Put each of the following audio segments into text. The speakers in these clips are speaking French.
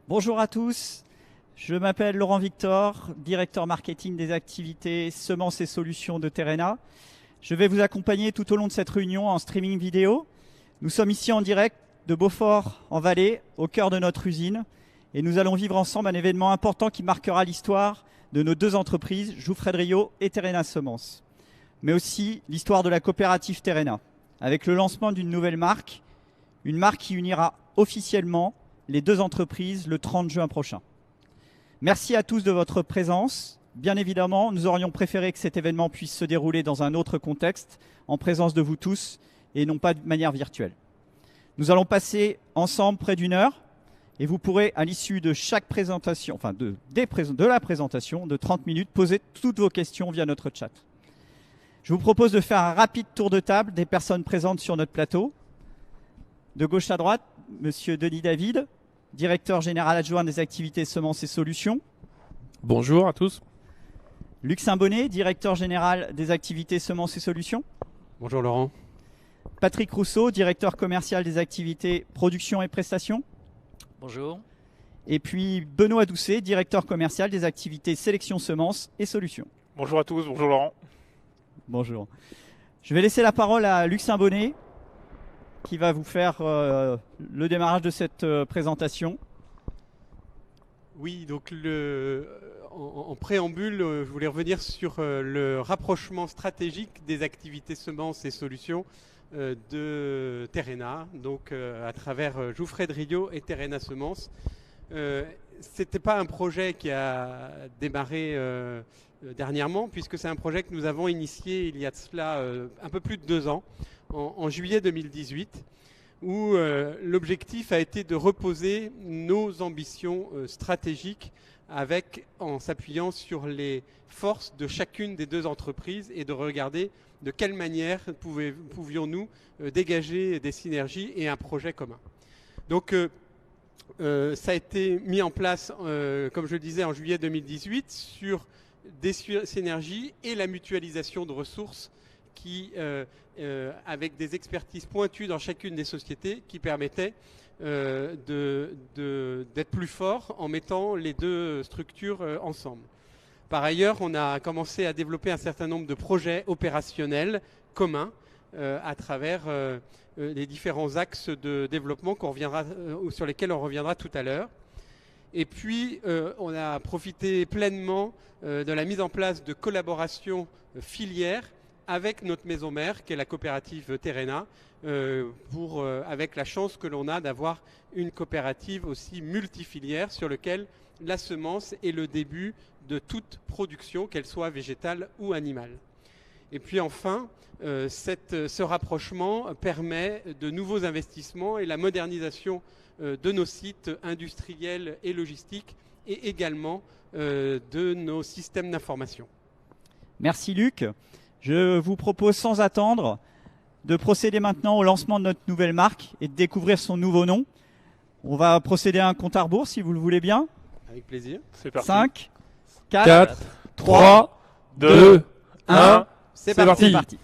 Bonjour à tous, je m'appelle Laurent Victor, directeur marketing des activités semences et solutions de Terrena. Je vais vous accompagner tout au long de cette réunion en streaming vidéo. Nous sommes ici en direct de Beaufort en Valais, au cœur de notre usine, et nous allons vivre ensemble un événement important qui marquera l'histoire de nos deux entreprises, Joufrey Drio et Terrena Semences, mais aussi l'histoire de la coopérative Terrena, avec le lancement d'une nouvelle marque, une marque qui unira officiellement les deux entreprises le 30 juin prochain. Merci à tous de votre présence. Bien évidemment, nous aurions préféré que cet événement puisse se dérouler dans un autre contexte, en présence de vous tous, et non pas de manière virtuelle. Nous allons passer ensemble près d'une heure, et vous pourrez, à l'issue de chaque présentation, enfin de la présentation de 30 minutes, poser toutes vos questions via notre chat. Je vous propose de faire un rapide tour de table des personnes présentes sur notre plateau. De gauche à droite, Monsieur Denis David, directeur général adjoint des activités semences et solutions. Bonjour à tous. Luc Saint-Bonnet, directeur général des activités semences et solutions. Bonjour Laurent. Patrick Rousseau, directeur commercial des activités production et prestations. Bonjour. Et puis Benoît Doucet, directeur commercial des activités sélection semences et solutions. Bonjour à tous, bonjour Laurent. Bonjour. Je vais laisser la parole à Luc Saint-Bonnet qui va vous faire le démarrage de cette présentation. Oui, donc en préambule, je voulais revenir sur le rapprochement stratégique des activités semences et solutions de Terrena, donc à travers Joufrey Drio et Terrena Semences. C'était pas un projet qui a démarré dernièrement, puisque c'est un projet que nous avons initié il y a de cela un peu plus de 2 ans, en juillet 2018, où l'objectif a été de reposer nos ambitions stratégiques en s'appuyant sur les forces de chacune des deux entreprises et de regarder de quelle manière pouvions-nous dégager des synergies et un projet commun. Donc ça a été mis en place, comme je le disais, en juillet 2018 sur des synergies et la mutualisation de ressources avec des expertises pointues dans chacune des sociétés qui permettaient d'être plus forts en mettant les deux structures ensemble. Par ailleurs, on a commencé à développer un certain nombre de projets opérationnels communs à travers les différents axes de développement sur lesquels on reviendra tout à l'heure. Et puis, on a profité pleinement de la mise en place de collaborations filières avec notre maison mère, qui est la coopérative Terrena, avec la chance que l'on a d'avoir une coopérative aussi multifilière sur laquelle la semence est le début de toute production, qu'elle soit végétale ou animale. Et puis enfin, ce rapprochement permet de nouveaux investissements et la modernisation de nos sites industriels et logistiques et également de nos systèmes d'information. Merci Luc. Je vous propose sans attendre de procéder maintenant au lancement de notre nouvelle marque et de découvrir son nouveau nom. On va procéder à un compte à rebours si vous le voulez bien. Avec plaisir. C'est parti. 5, 4, 3, 2, 1, c'est parti. parti.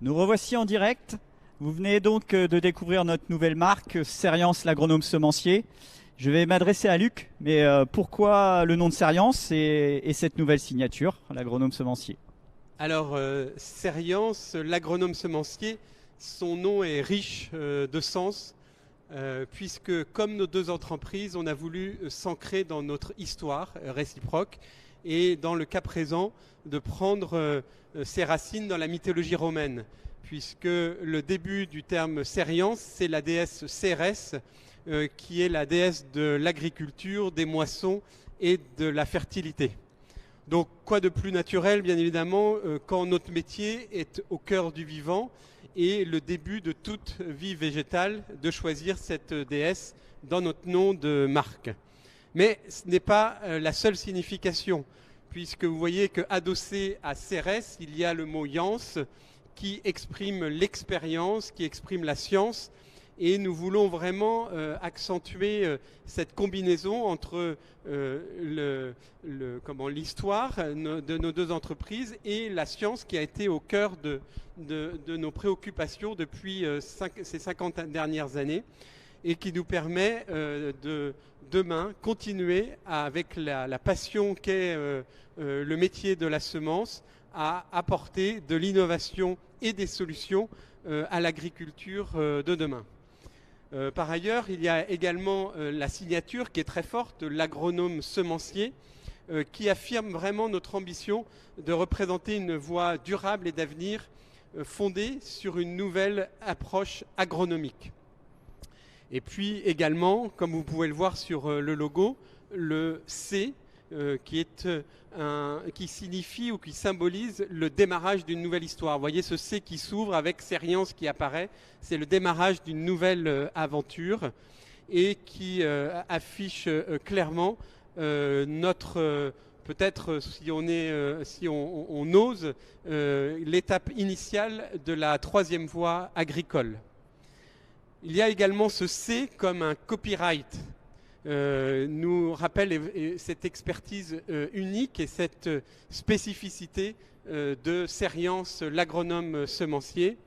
Nous revoici en direct. Vous venez donc de découvrir notre nouvelle marque, Serience l'agronome semencier. Je vais m'adresser à Luc, mais pourquoi le nom de Serience et cette nouvelle signature, l'agronome semencier? Alors, Serience, l'agronome semencier, Son nom est riche de sens, puisque comme nos deux entreprises, on a voulu s'ancrer dans notre histoire réciproque et dans le cas présent de prendre ses racines dans la mythologie romaine, puisque le début du terme Cériance, c'est la déesse Cérès, qui est la déesse de l'agriculture, des moissons et de la fertilité. Donc quoi de plus naturel, bien évidemment, quand notre métier est au cœur du vivant et le début de toute vie végétale, de choisir cette déesse dans notre nom de marque. Mais ce n'est pas la seule signification, puisque vous voyez qu'adossé à Cérès, il y a le mot Iance, qui exprime l'expérience, qui exprime la science, et nous voulons vraiment accentuer cette combinaison entre l'histoire de nos deux entreprises et la science qui a été au cœur de nos préoccupations depuis ces 50 dernières années et qui nous permet de demain continuer avec la passion qu'est le métier de la semence à apporter de l'innovation et des solutions à l'agriculture de demain. Par ailleurs, il y a également la signature qui est très forte de l'agronome semencier qui affirme vraiment notre ambition de représenter une voie durable et d'avenir fondée sur une nouvelle approche agronomique. Et puis également, comme vous pouvez le voir sur le logo, le C qui signifie ou qui symbolise le démarrage d'une nouvelle histoire. Vous voyez ce C qui s'ouvre avec Cériance qui apparaît, c'est le démarrage d'une nouvelle aventure et qui affiche clairement notre, peut-être si on ose, l'étape initiale de la troisième voie agricole. Il y a également ce C comme un copyright. Nous rappelle cette expertise unique et cette spécificité de Cériance, l'agronome semencier.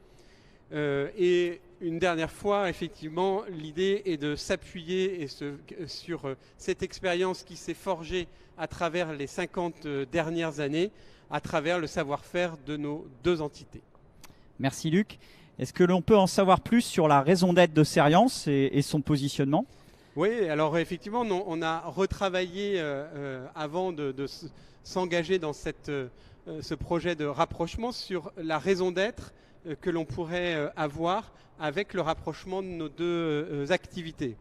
Et une dernière fois, effectivement, l'idée est de s'appuyer sur cette expérience qui s'est forgée à travers les 50 dernières années, à travers le savoir-faire de nos deux entités. Merci Luc. Est-ce que l'on peut en savoir plus sur la raison d'être de Cériance et son positionnement ? Oui, alors effectivement, on a retravaillé avant de s'engager dans ce projet de rapprochement sur la raison d'être que l'on pourrait avoir avec le rapprochement de nos deux activités.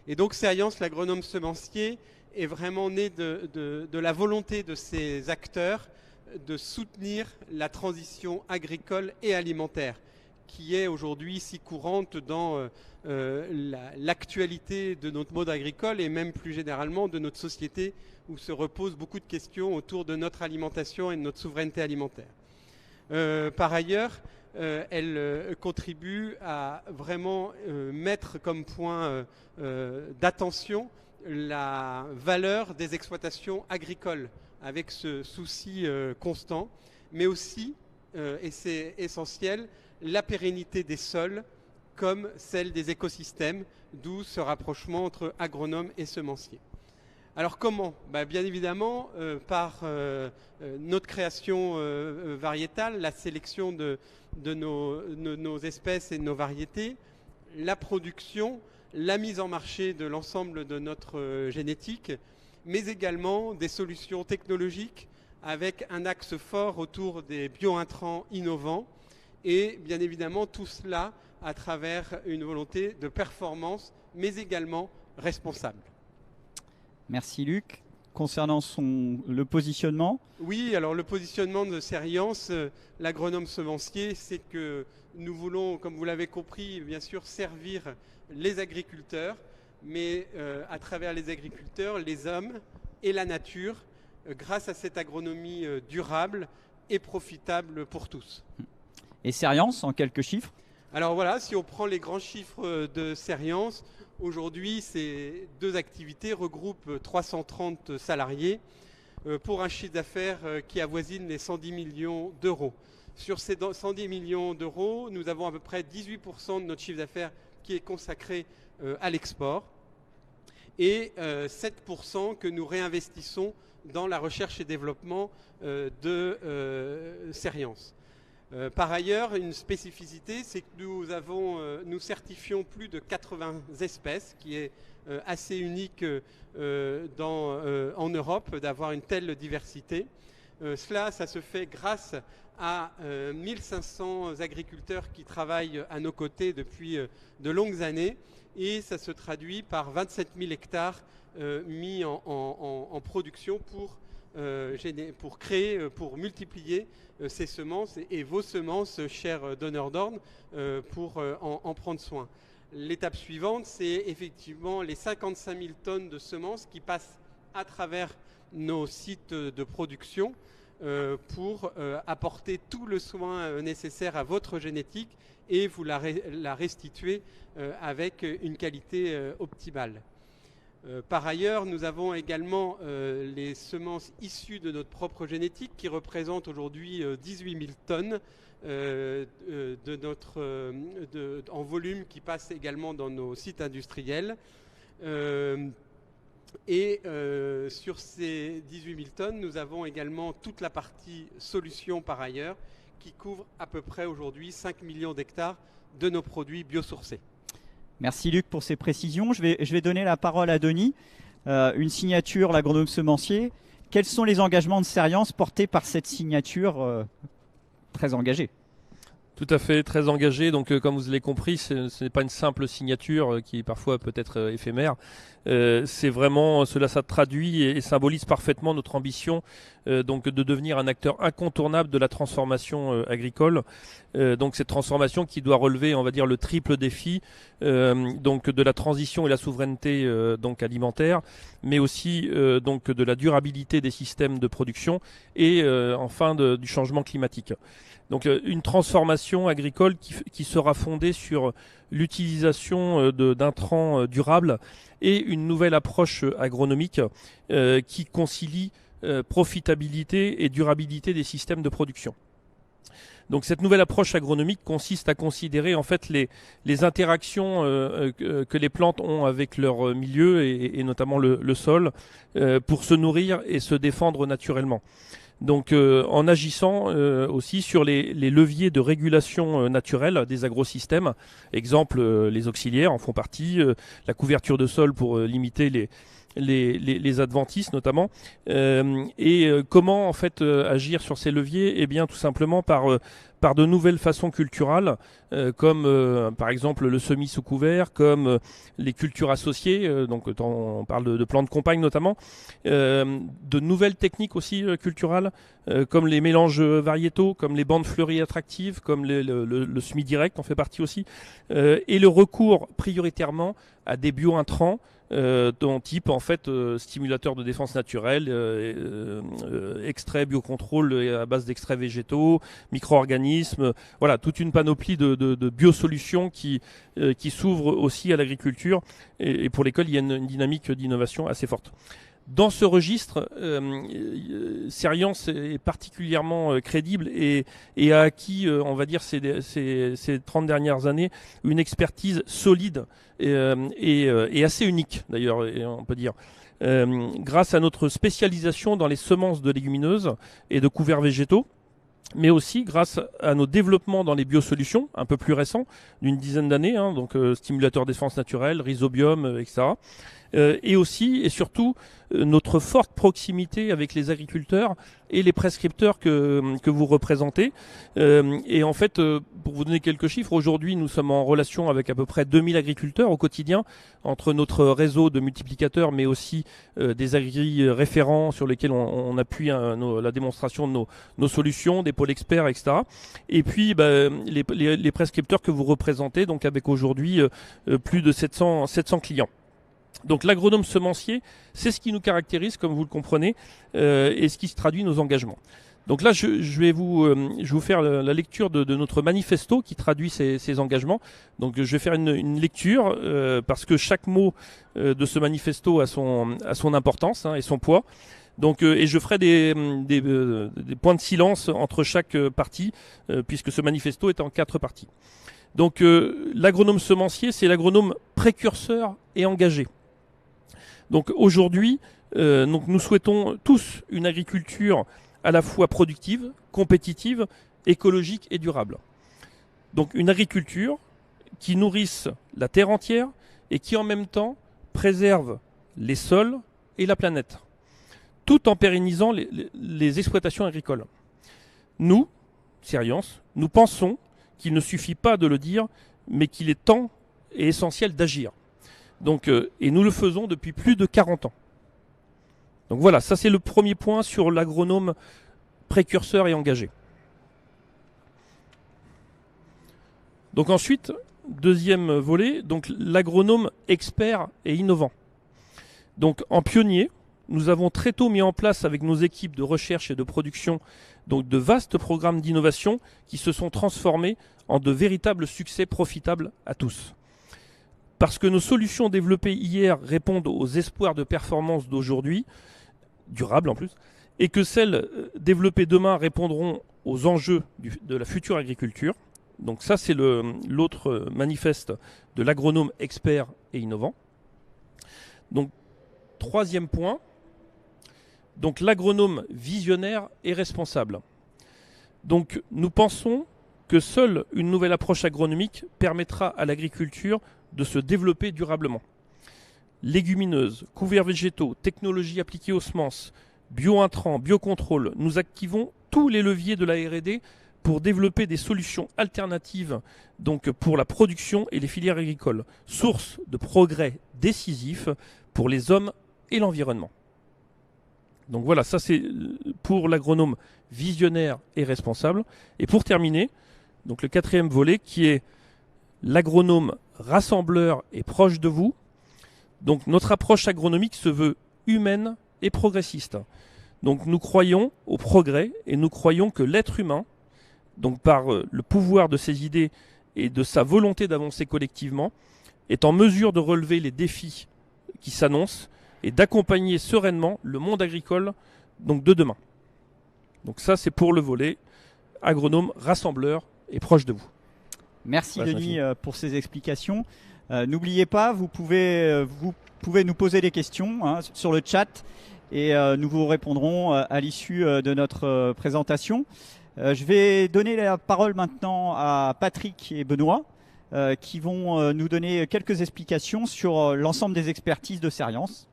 Et donc Cériance, l'agronome semencier, est vraiment né de la volonté de ces acteurs de soutenir la transition agricole et alimentaire, qui est aujourd'hui si courante dans l'actualité de notre mode agricole et même plus généralement de notre société où se reposent beaucoup de questions autour de notre alimentation et de notre souveraineté alimentaire. Par ailleurs, elle contribue à vraiment mettre comme point d'attention la valeur des exploitations agricoles avec ce souci constant, mais aussi, et c'est essentiel, la pérennité des sols comme celle des écosystèmes, d'où ce rapprochement entre agronome et semencier. Alors comment ? Bien évidemment par notre création variétale, la sélection de nos espèces et de nos variétés, la production, la mise en marché de l'ensemble de notre génétique, mais également des solutions technologiques avec un axe fort autour des biointrants innovants et bien évidemment tout cela à travers une volonté de performance mais également responsable. Merci Luc. Concernant le positionnement ? Oui, alors le positionnement de Cériance, l'agronome semencier, c'est que nous voulons, comme vous l'avez compris, bien sûr servir les agriculteurs, mais à travers les agriculteurs, les hommes et la nature, grâce à cette agronomie durable et profitable pour tous. Et Cériance, en quelques chiffres ? Alors voilà, si on prend les grands chiffres de Cériance, aujourd'hui, ces deux activités regroupent 330 salariés pour un chiffre d'affaires qui avoisine les 110 millions d'euros. Sur ces 110 millions d'euros, nous avons à peu près 18% de notre chiffre d'affaires qui est consacré à l'export et 7% que nous réinvestissons dans la recherche et développement de Cériance. Par ailleurs, une spécificité, c'est que nous certifions plus de 80 espèces, qui est assez unique en Europe d'avoir une telle diversité. Ça se fait grâce à 1500 agriculteurs qui travaillent à nos côtés depuis de longues années, et ça se traduit par 27 000 hectares mis en production pour multiplier ces semences et vos semences, chers donneurs d'ordre, pour en prendre soin. L'étape suivante, c'est effectivement les 55 000 tonnes de semences qui passent à travers nos sites de production pour apporter tout le soin nécessaire à votre génétique et vous la restituer avec une qualité optimale. Par ailleurs, nous avons également les semences issues de notre propre génétique qui représentent aujourd'hui 18 000 tonnes en volume qui passent également dans nos sites industriels. Sur ces 18 000 tonnes, nous avons également toute la partie solution par ailleurs qui couvre à peu près aujourd'hui 5 millions d'hectares de nos produits biosourcés. Merci Luc pour ces précisions. Je vais donner la parole à Denis. Une signature, l'agronome semencier. Quels sont les engagements de Serience portés par cette signature très engagée? Tout à fait, très engagé. Donc, comme vous l'avez compris, ce n'est pas une simple signature qui parfois peut être éphémère. C'est vraiment, ça traduit et symbolise parfaitement notre ambition donc de devenir un acteur incontournable de la transformation agricole. Donc cette transformation qui doit relever, on va dire, le triple défi donc de la transition et la souveraineté donc alimentaire, mais aussi donc de la durabilité des systèmes de production et enfin du changement climatique. Donc une transformation agricole qui sera fondée sur l'utilisation d'intrants durables et une nouvelle approche agronomique qui concilie profitabilité et durabilité des systèmes de production. Donc cette nouvelle approche agronomique consiste à considérer en fait les interactions que les plantes ont avec leur milieu et notamment le sol pour se nourrir et se défendre naturellement. Donc en agissant aussi sur les leviers de régulation naturelle des agrosystèmes, exemple les auxiliaires en font partie, la couverture de sol pour limiter les adventices notamment, et comment en fait agir sur ces leviers? Eh bien tout simplement par de nouvelles façons culturales, comme par exemple le semis sous couvert, comme les cultures associées, donc on parle de plants de campagne notamment, de nouvelles techniques aussi culturales, comme les mélanges variétaux, comme les bandes fleuries attractives, comme le semis direct en fait partie aussi, et le recours prioritairement à des bio-intrants, type en fait stimulateur de défense naturelle, extrait biocontrôle à base d'extraits végétaux, micro-organismes, voilà toute une panoplie de biosolutions qui s'ouvrent aussi à l'agriculture et pour lesquelles il y a une dynamique d'innovation assez forte. Dans ce registre, Serience est particulièrement crédible et a acquis, on va dire, ces 30 dernières années, une expertise solide et assez unique, d'ailleurs, on peut dire. Grâce à notre spécialisation dans les semences de légumineuses et de couverts végétaux, mais aussi grâce à nos développements dans les biosolutions, un peu plus récents, d'une dizaine d'années, donc stimulateurs d'essence naturelle, rhizobium, etc. Et aussi et surtout notre forte proximité avec les agriculteurs et les prescripteurs que vous représentez. Et en fait, pour vous donner quelques chiffres, aujourd'hui nous sommes en relation avec à peu près 2000 agriculteurs au quotidien, entre notre réseau de multiplicateurs, mais aussi des agri-référents sur lesquels on appuie la démonstration de nos solutions, des pôles experts, etc. Et puis les prescripteurs que vous représentez, donc avec aujourd'hui plus de 700 clients. Donc l'agronome semencier, c'est ce qui nous caractérise, comme vous le comprenez, et ce qui se traduit nos engagements. Donc là, je vais vous faire la lecture de notre manifesto qui traduit ces engagements. Donc je vais faire une lecture parce que chaque mot de ce manifesto a son importance et son poids. Donc, et je ferai des points de silence entre chaque partie, puisque ce manifesto est en 4 parties. Donc l'agronome semencier, c'est l'agronome précurseur et engagé. Donc aujourd'hui, nous souhaitons tous une agriculture à la fois productive, compétitive écologique et durable. Donc une agriculture qui nourrisse la terre entière et qui en même temps préserve les sols et la planète, tout en pérennisant les exploitations agricoles. Nous, Serience, nous pensons qu'il ne suffit pas de le dire, mais qu'il est temps et essentiel d'agir. Donc, et nous le faisons depuis plus de 40 ans. Donc voilà, ça c'est le premier point sur l'agronome précurseur et engagé. Donc ensuite, deuxième volet, donc l'agronome expert et innovant. Donc en pionnier, nous avons très tôt mis en place avec nos équipes de recherche et de production donc de vastes programmes d'innovation qui se sont transformés en de véritables succès profitables à tous. Parce que nos solutions développées hier répondent aux espoirs de performance d'aujourd'hui, durables en plus, et que celles développées demain répondront aux enjeux de la future agriculture. Donc ça, c'est l'autre manifeste de l'agronome expert et innovant. Donc, troisième point, donc l'agronome visionnaire et responsable. Donc nous pensons que seule une nouvelle approche agronomique permettra à l'agriculture de se développer durablement. Légumineuses, couverts végétaux, technologies appliquées aux semences, bio-intrants, biocontrôle, nous activons tous les leviers de la R&D pour développer des solutions alternatives donc pour la production et les filières agricoles, source de progrès décisifs pour les hommes et l'environnement. Donc voilà, ça c'est pour l'agronome visionnaire et responsable. Et pour terminer, donc le quatrième volet qui est l'agronome rassembleur et proche de vous. Donc notre approche agronomique se veut humaine et progressiste. Donc nous croyons au progrès et nous croyons que l'être humain, donc par le pouvoir de ses idées et de sa volonté d'avancer collectivement, est en mesure de relever les défis qui s'annoncent et d'accompagner sereinement le monde agricole donc de demain. Donc ça, c'est pour le volet agronome, rassembleur et proche de vous. Merci Denis pour ces explications. N'oubliez pas, vous pouvez nous poser des questions sur le chat et nous vous répondrons à l'issue de notre présentation. Je vais donner la parole maintenant à Patrick et Benoît qui vont nous donner quelques explications sur l'ensemble des expertises de Serience.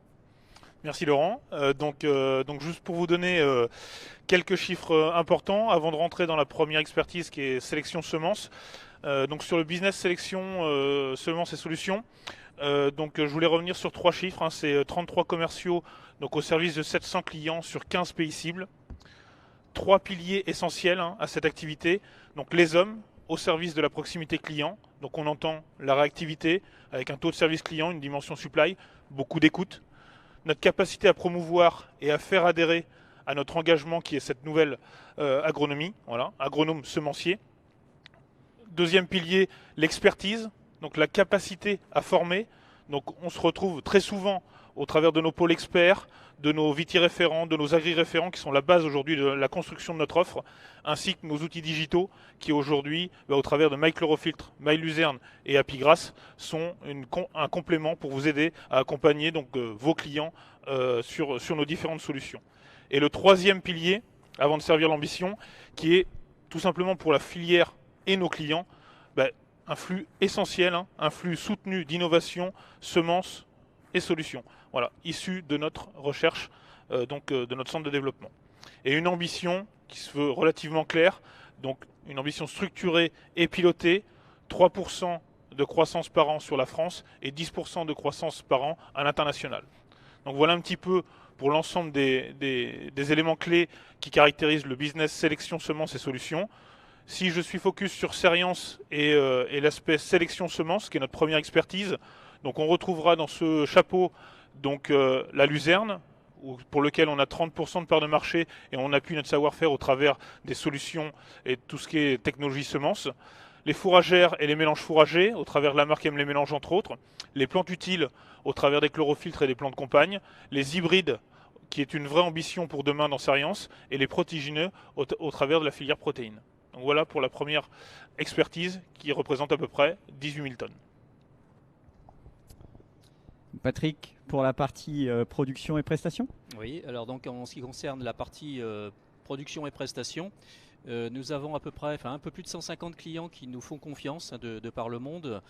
Merci Laurent. Donc juste pour vous donner quelques chiffres importants avant de rentrer dans la première expertise qui est sélection semences. Donc sur le business sélection semences et solutions. Donc je voulais revenir sur 3 chiffres. C'est 33 commerciaux donc au service de 700 clients sur 15 pays cibles. 3 piliers essentiels à cette activité. Donc les hommes au service de la proximité client. Donc on entend la réactivité avec un taux de service client, une dimension supply, beaucoup d'écoute. Notre capacité à promouvoir et à faire adhérer à notre engagement qui est cette nouvelle agronomie, voilà, agronome semencier. Deuxième pilier, l'expertise, donc la capacité à former. Donc on se retrouve très souvent au travers de nos pôles experts, de nos viti-référents, de nos agri-référents qui sont la base aujourd'hui de la construction de notre offre, ainsi que nos outils digitaux qui aujourd'hui, au travers de MyChlorofiltre, MyLuzerne et Apigras, sont un complément pour vous aider à accompagner donc, vos clients sur nos différentes solutions. Et le troisième pilier, avant de servir l'ambition, qui est tout simplement pour la filière et nos clients, un flux essentiel, un flux soutenu d'innovation, semences et solutions. Voilà, issu de notre recherche, de notre centre de développement. Et une ambition qui se veut relativement claire, donc une ambition structurée et pilotée, 3% de croissance par an sur la France et 10% de croissance par an à l'international. Donc voilà un petit peu pour l'ensemble des éléments clés qui caractérisent le business sélection semences et solutions. Si je suis focus sur Serience et l'aspect sélection semences, qui est notre première expertise, donc on retrouvera dans ce chapeau donc, la luzerne, pour lequel on a 30% de part de marché et on appuie notre savoir-faire au travers des solutions et tout ce qui est technologie semences. Les fourragères et les mélanges fourragers, au travers de la marque Aime les mélanges entre autres. Les plantes utiles, au travers des chlorofiltres et des plantes compagnes. Les hybrides, qui est une vraie ambition pour demain dans Serience. Et les protégineux, au travers de la filière protéines. Donc voilà pour la première expertise qui représente à peu près 18 000 tonnes. Patrick, pour la partie production et prestations. Oui, alors donc en ce qui concerne la partie production et prestations, Nous avons à peu près, un peu plus de 150 clients qui nous font confiance de par le monde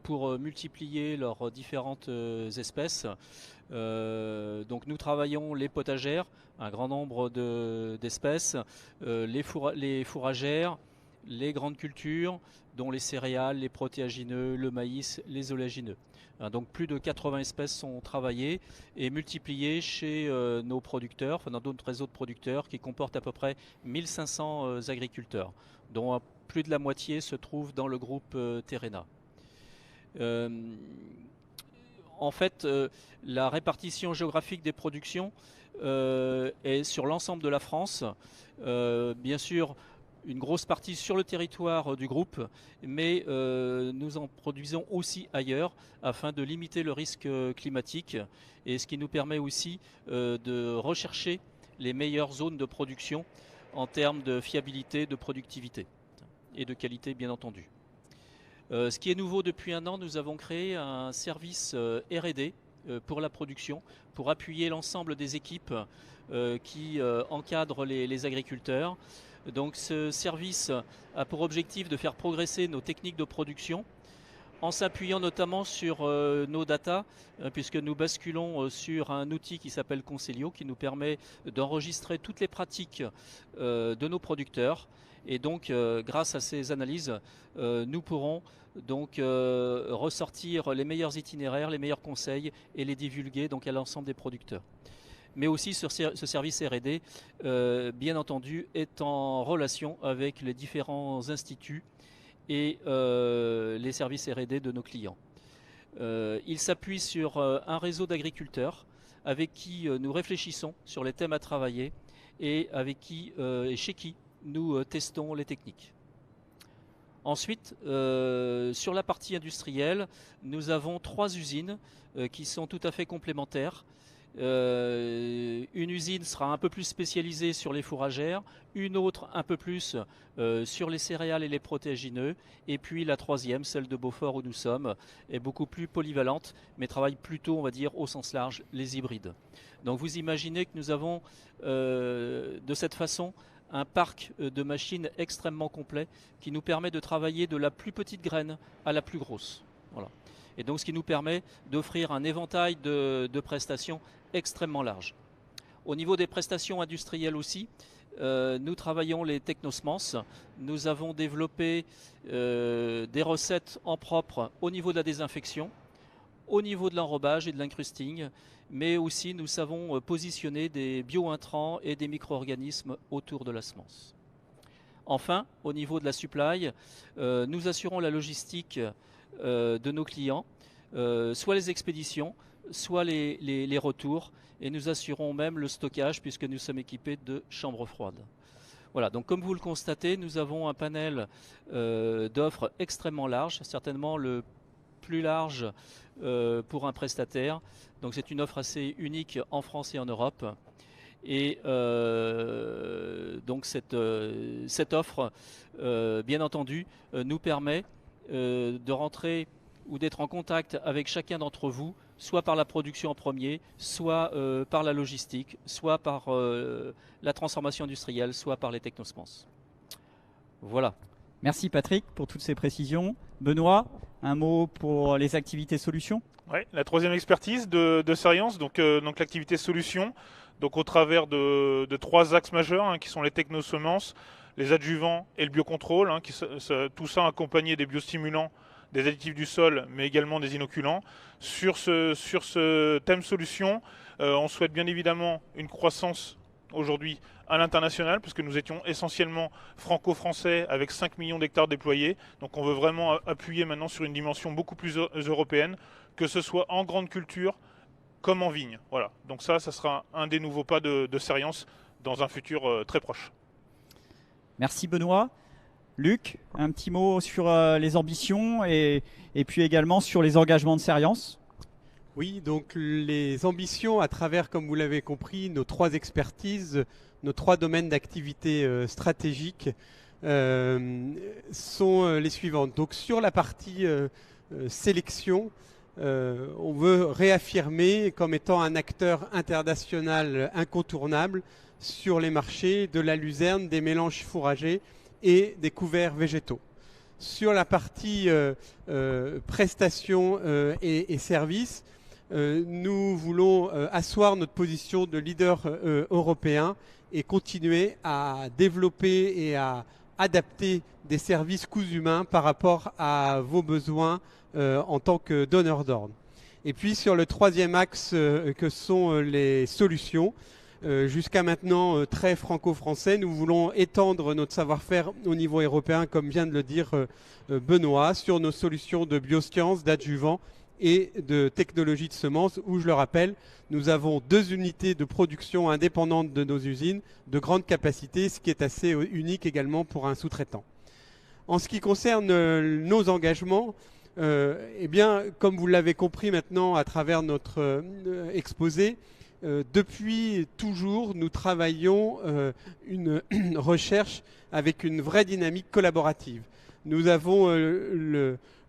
pour multiplier leurs différentes espèces. Donc nous travaillons les potagères, un grand nombre d'espèces, les fourragères, les grandes cultures, dont les céréales, les protéagineux, le maïs, les oléagineux. Donc plus de 80 espèces sont travaillées et multipliées chez nos producteurs, dans d'autres réseaux de producteurs qui comportent à peu près 1500 agriculteurs, dont plus de la moitié se trouve dans le groupe Terrena. En fait, la répartition géographique des productions est sur l'ensemble de la France. Bien sûr, une grosse partie sur le territoire du groupe, mais nous en produisons aussi ailleurs afin de limiter le risque climatique, et ce qui nous permet aussi de rechercher les meilleures zones de production en termes de fiabilité, de productivité et de qualité, bien entendu. Ce qui est nouveau depuis un an, nous avons créé un service R&D pour la production, pour appuyer l'ensemble des équipes qui encadrent les agriculteurs. Donc ce service a pour objectif de faire progresser nos techniques de production en s'appuyant notamment sur nos data, puisque nous basculons sur un outil qui s'appelle Conselio, qui nous permet d'enregistrer toutes les pratiques de nos producteurs. Et donc grâce à ces analyses, nous pourrons donc ressortir les meilleurs itinéraires, les meilleurs conseils et les divulguer donc à l'ensemble des producteurs. Mais aussi ce service R&D, bien entendu, est en relation avec les différents instituts et les services R&D de nos clients. Il s'appuie sur un réseau d'agriculteurs avec qui nous réfléchissons sur les thèmes à travailler et avec qui et chez qui nous testons les techniques. Ensuite, sur la partie industrielle, nous avons 3 usines qui sont tout à fait complémentaires. Une usine sera un peu plus spécialisée sur les fourragères, une autre un peu plus sur les céréales et les protéagineux, et puis la 3e, celle de Beaufort où nous sommes, est beaucoup plus polyvalente, mais travaille plutôt, on va dire, au sens large, les hybrides. Donc vous imaginez que nous avons de cette façon un parc de machines extrêmement complet qui nous permet de travailler de la plus petite graine à la plus grosse. Voilà. Et donc ce qui nous permet d'offrir un éventail de prestations extrêmement large. Au niveau des prestations industrielles aussi, nous travaillons les technosemences. Nous avons développé des recettes en propre au niveau de la désinfection, au niveau de l'enrobage et de l'incrusting, mais aussi nous savons positionner des bio-intrants et des micro-organismes autour de la semence. Enfin, au niveau de la supply, nous assurons la logistique de nos clients, soit les expéditions, soit les retours, et nous assurons même le stockage puisque nous sommes équipés de chambres froides. Voilà, donc comme vous le constatez, nous avons un panel d'offres extrêmement large, certainement le plus large pour un prestataire. Donc c'est une offre assez unique en France et en Europe. Et donc cette offre, bien entendu, nous permet de rentrer ou d'être en contact avec chacun d'entre vous, soit par la production en premier, soit par la logistique, soit par la transformation industrielle, soit par les technosemences. Voilà. Merci Patrick pour toutes ces précisions. Benoît, un mot pour les activités solutions? Oui, la 3e expertise de Serience, donc l'activité solution, donc au travers de 3 axes majeurs qui sont les technosemences, les adjuvants et le biocontrôle, tout ça accompagné des biostimulants, des additifs du sol, mais également des inoculants. Sur ce thème solution, on souhaite bien évidemment une croissance aujourd'hui à l'international, puisque nous étions essentiellement franco-français avec 5 millions d'hectares déployés. Donc on veut vraiment appuyer maintenant sur une dimension beaucoup plus européenne, que ce soit en grande culture comme en vigne. Voilà. Donc ça sera un des nouveaux pas de Serience dans un futur très proche. Merci Benoît. Luc, un petit mot sur les ambitions et puis également sur les engagements de Serience. Oui, donc les ambitions à travers, comme vous l'avez compris, nos 3 expertises, nos 3 domaines d'activité stratégiques sont les suivantes. Donc sur la partie sélection, on veut réaffirmer comme étant un acteur international incontournable sur les marchés de la luzerne, des mélanges fourragers et des couverts végétaux. Sur la partie prestations et services, nous voulons asseoir notre position de leader européen et continuer à développer et à adapter des services coûts humains par rapport à vos besoins en tant que donneur d'ordre. Et puis sur le troisième axe que sont les solutions, jusqu'à maintenant très franco-français, nous voulons étendre notre savoir-faire au niveau européen, comme vient de le dire Benoît, sur nos solutions de biosciences, d'adjuvants et de technologie de semences, où, je le rappelle, nous avons 2 unités de production indépendantes de nos usines, de grande capacité, ce qui est assez unique également pour un sous-traitant. En ce qui concerne nos engagements, eh bien, comme vous l'avez compris maintenant à travers notre exposé, depuis toujours, nous travaillons une recherche avec une vraie dynamique collaborative. Nous avons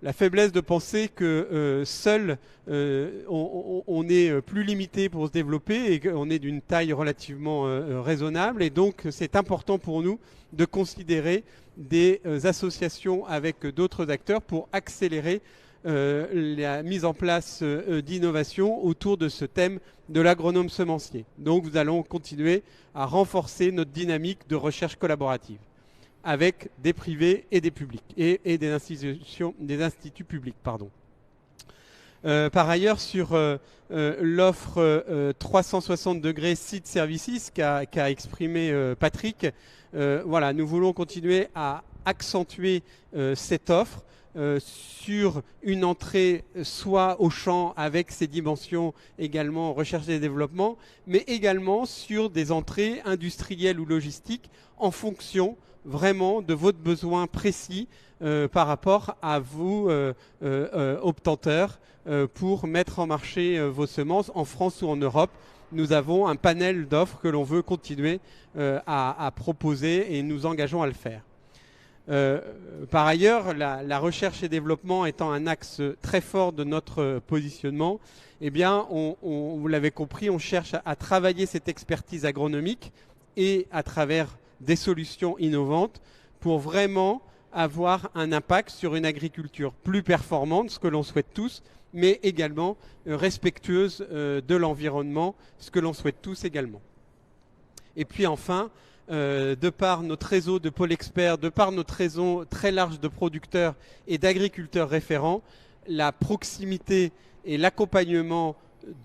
la faiblesse de penser que seul on est plus limité pour se développer et qu'on est d'une taille relativement raisonnable. Et donc, c'est important pour nous de considérer des associations avec d'autres acteurs pour accélérer la mise en place d'innovations autour de ce thème de l'agronome semencier. Donc nous allons continuer à renforcer notre dynamique de recherche collaborative avec des privés et des publics et des instituts publics. Par ailleurs, sur l'offre 360 degrés Seed Services qu'a exprimé Patrick, voilà, nous voulons continuer à accentuer cette offre sur une entrée soit au champ avec ses dimensions également recherche et développement, mais également sur des entrées industrielles ou logistiques en fonction vraiment de votre besoin précis par rapport à vous, obtenteurs, pour mettre en marché vos semences en France ou en Europe. Nous avons un panel d'offres que l'on veut continuer à proposer et nous engageons à le faire. Par ailleurs, la recherche et développement étant un axe très fort de notre positionnement, eh bien, vous l'avez compris, on cherche à travailler cette expertise agronomique et à travers des solutions innovantes pour vraiment avoir un impact sur une agriculture plus performante, ce que l'on souhaite tous, mais également respectueuse de l'environnement, ce que l'on souhaite tous également. Et puis enfin, de par notre réseau de pôles experts, de par notre réseau très large de producteurs et d'agriculteurs référents, la proximité et l'accompagnement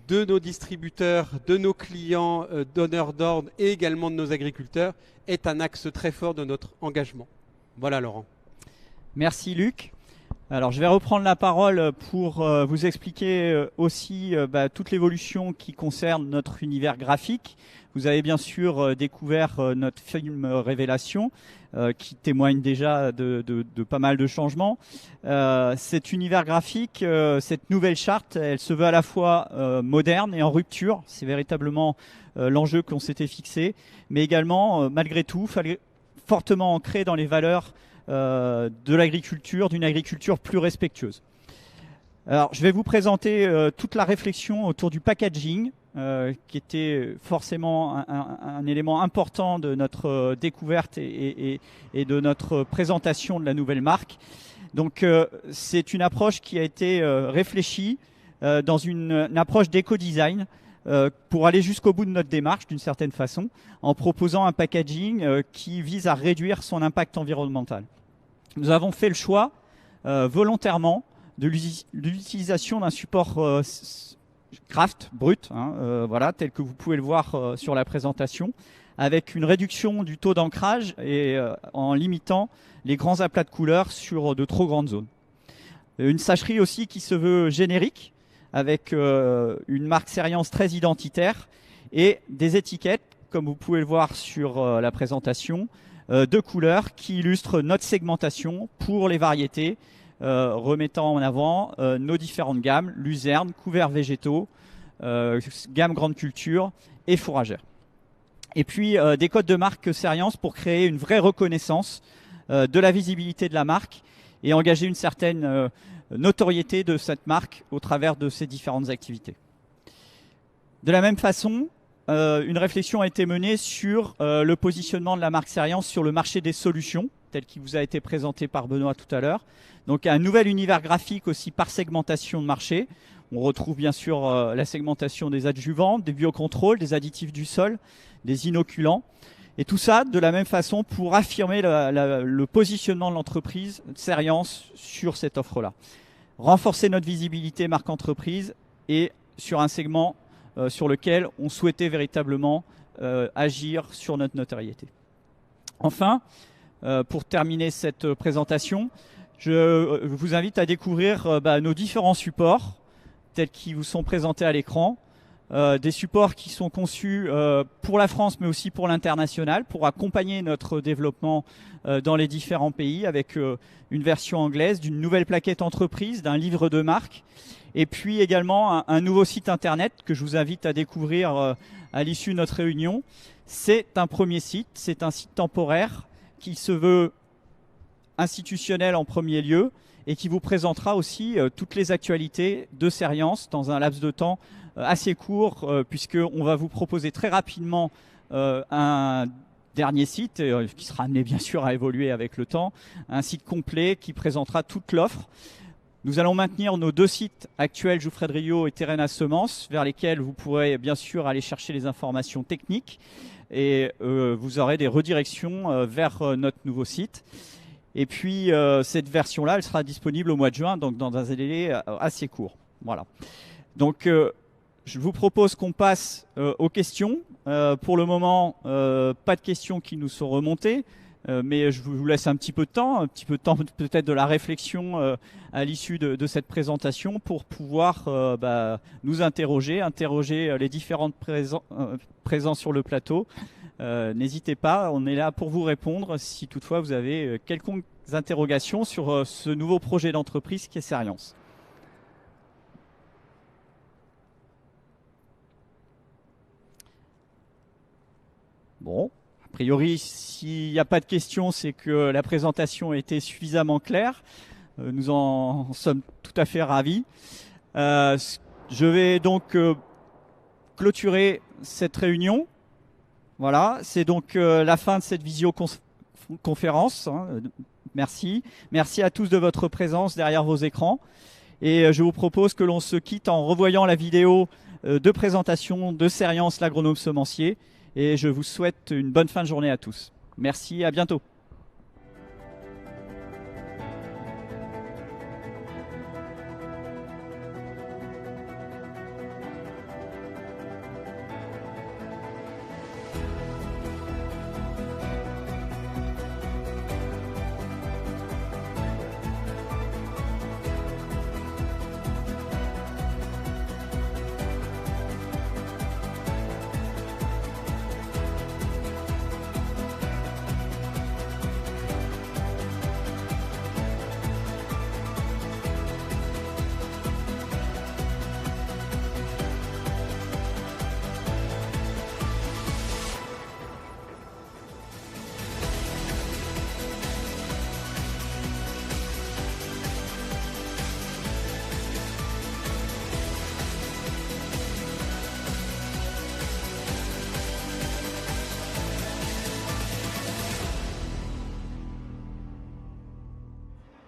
de nos distributeurs, de nos clients, donneurs d'ordre et également de nos agriculteurs est un axe très fort de notre engagement. Voilà Laurent. Merci Luc. Alors je vais reprendre la parole pour vous expliquer aussi toute l'évolution qui concerne notre univers graphique. Vous avez bien sûr découvert notre film Révélation qui témoigne déjà de pas mal de changements. Cet univers graphique, cette nouvelle charte, elle se veut à la fois moderne et en rupture. C'est véritablement l'enjeu que l'on s'était fixé, mais également malgré tout fortement ancré dans les valeurs de l'agriculture, d'une agriculture plus respectueuse. Alors, je vais vous présenter toute la réflexion autour du packaging, qui était forcément un élément important de notre découverte et de notre présentation de la nouvelle marque. Donc, c'est une approche qui a été réfléchie dans une approche d'éco-design pour aller jusqu'au bout de notre démarche d'une certaine façon, en proposant un packaging qui vise à réduire son impact environnemental. Nous avons fait le choix volontairement de l'utilisation d'un support craft brut, voilà, tel que vous pouvez le voir sur la présentation, avec une réduction du taux d'ancrage et en limitant les grands aplats de couleurs sur de trop grandes zones. Une sacherie aussi qui se veut générique, avec une marque Serience très identitaire et des étiquettes, comme vous pouvez le voir sur la présentation, de couleurs qui illustrent notre segmentation pour les variétés, remettant en avant nos différentes gammes, luzerne, couverts végétaux, gamme grande culture et fourragère. Et puis des codes de marque Serience pour créer une vraie reconnaissance de la visibilité de la marque et engager une certaine notoriété de cette marque au travers de ses différentes activités. De la même façon, une réflexion a été menée sur le positionnement de la marque Serience sur le marché des solutions, tel qu'il vous a été présenté par Benoît tout à l'heure. Donc un nouvel univers graphique aussi par segmentation de marché. On retrouve bien sûr la segmentation des adjuvants, des biocontrôles, des additifs du sol, des inoculants. Et tout ça de la même façon pour affirmer le positionnement de l'entreprise Serience sur cette offre-là. Renforcer notre visibilité marque entreprise et sur un segment sur lequel on souhaitait véritablement agir sur notre notoriété. Enfin, pour terminer cette présentation, je vous invite à découvrir nos différents supports tels qu'ils vous sont présentés à l'écran. Des supports qui sont conçus pour la France mais aussi pour l'international, pour accompagner notre développement dans les différents pays avec une version anglaise, d'une nouvelle plaquette entreprise, d'un livre de marque et puis également un nouveau site internet que je vous invite à découvrir à l'issue de notre réunion. C'est un premier site, c'est un site temporaire qui se veut institutionnel en premier lieu et qui vous présentera aussi toutes les actualités de Serience dans un laps de temps assez court puisqu'on va vous proposer très rapidement un dernier site qui sera amené bien sûr à évoluer avec le temps, un site complet qui présentera toute l'offre. Nous allons maintenir nos deux sites actuels, Jouffret de Rio et Terrena Semences, vers lesquels vous pourrez bien sûr aller chercher les informations techniques et vous aurez des redirections vers notre nouveau site. Et puis cette version-là, elle sera disponible au mois de juin, donc dans un délai assez court. Voilà. Donc je vous propose qu'on passe aux questions. Pour le moment, pas de questions qui nous sont remontées. Mais je vous laisse un petit peu de temps peut-être de la réflexion à l'issue de cette présentation pour pouvoir nous interroger les différents présents sur le plateau. N'hésitez pas, on est là pour vous répondre si toutefois vous avez quelconques interrogations sur ce nouveau projet d'entreprise qui est Serience. Bon. A priori, s'il n'y a pas de questions, c'est que la présentation a été suffisamment claire. Nous en sommes tout à fait ravis. Je vais donc clôturer cette réunion. Voilà, c'est donc la fin de cette visioconférence. Merci. Merci à tous de votre présence derrière vos écrans. Et je vous propose que l'on se quitte en revoyant la vidéo de présentation de Serience, l'agronome semencier. Et je vous souhaite une bonne fin de journée à tous. Merci, à bientôt.